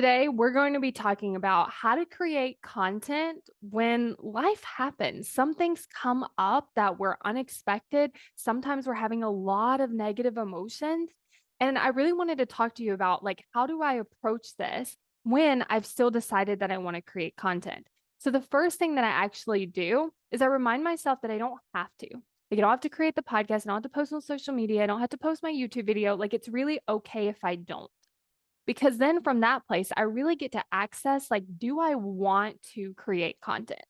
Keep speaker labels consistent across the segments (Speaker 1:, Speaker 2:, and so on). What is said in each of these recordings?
Speaker 1: Today, we're going to be talking about how to create content when life happens. Some things come up that were unexpected. Sometimes we're having a lot of negative emotions. And I really wanted to talk to you about how do I approach this when I've still decided that I want to create content? So the first thing that I actually do is I remind myself that I don't have to. Like, I don't have to create the podcast. I don't have to post on social media. I don't have to post my YouTube video. Like, it's really okay if I don't. Because then from that place, I really get to access do I want to create content?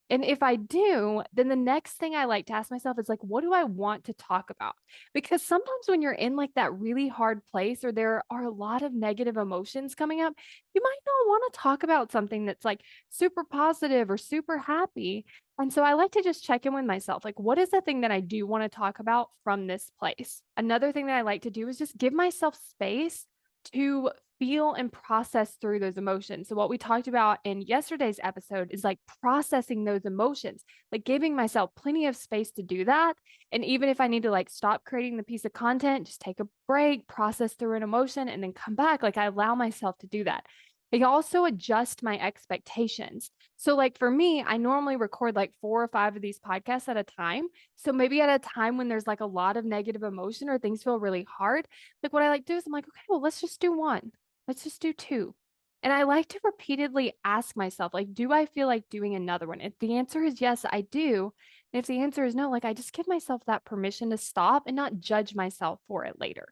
Speaker 1: And if I do, then the next thing I like to ask myself is what do I want to talk about? Because sometimes when you're in that really hard place or there are a lot of negative emotions coming up, you might not want to talk about something that's super positive or super happy. And so I like to just check in with myself. What is the thing that I do want to talk about from this place? Another thing that I like to do is just give myself space to feel and process through those emotions. So, what we talked about in yesterday's episode is processing those emotions, giving myself plenty of space to do that. And even if I need to stop creating the piece of content, just take a break, process through an emotion, and then come back, I allow myself to do that. I also adjust my expectations. So, for me, I normally record 4 or 5 of these podcasts at a time. So, maybe at a time when there's a lot of negative emotion or things feel really hard, what I like to do is I'm okay, well, let's just do one. Let's just do two. And I like to repeatedly ask myself, do I feel like doing another one? If the answer is yes, I do. And if the answer is no, I just give myself that permission to stop and not judge myself for it later.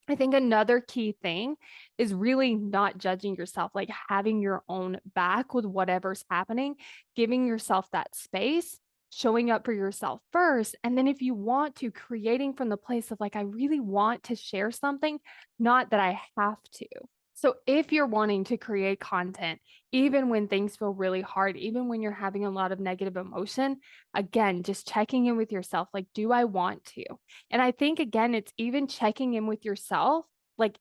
Speaker 1: I think another key thing is really not judging yourself, having your own back with whatever's happening, giving yourself that space, showing up for yourself first. And then if you want to, creating from the place of I really want to share something, not that I have to. So if you're wanting to create content, even when things feel really hard, even when you're having a lot of negative emotion, again, just checking in with yourself, do I want to? And I think again, it's even checking in with yourself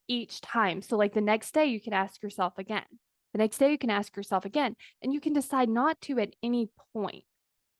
Speaker 1: each time. So the next day you can ask yourself again. The next day you can ask yourself again, and you can decide not to at any point.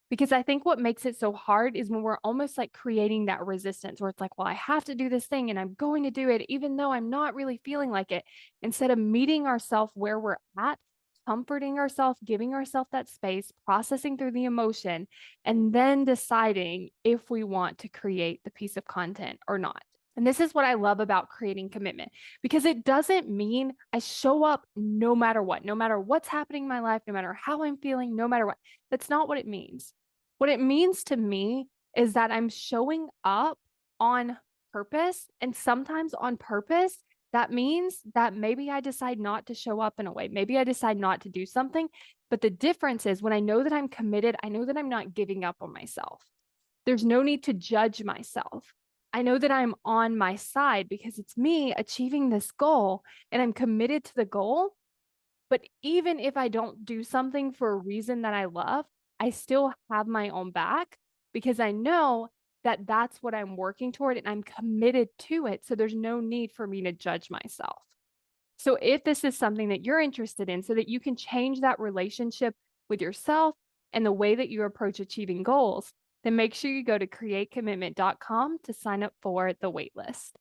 Speaker 1: Because I think what makes it so hard is when we're almost creating that resistance where it's well, I have to do this thing and I'm going to do it, even though I'm not really feeling like it. Instead of meeting ourselves where we're at, comforting ourselves, giving ourselves that space, processing through the emotion, and then deciding if we want to create the piece of content or not. And this is what I love about creating commitment because it doesn't mean I show up no matter what, no matter what's happening in my life, no matter how I'm feeling, no matter what. That's not what it means. What it means to me is that I'm showing up on purpose. And sometimes on purpose, that means that maybe I decide not to show up in a way. Maybe I decide not to do something. But the difference is when I know that I'm committed, I know that I'm not giving up on myself. There's no need to judge myself. I know that I'm on my side because it's me achieving this goal and I'm committed to the goal. But even if I don't do something for a reason that I love, I still have my own back because I know that that's what I'm working toward and I'm committed to it. So there's no need for me to judge myself. So if this is something that you're interested in so that you can change that relationship with yourself and the way that you approach achieving goals, then make sure you go to createcommitment.com to sign up for the waitlist.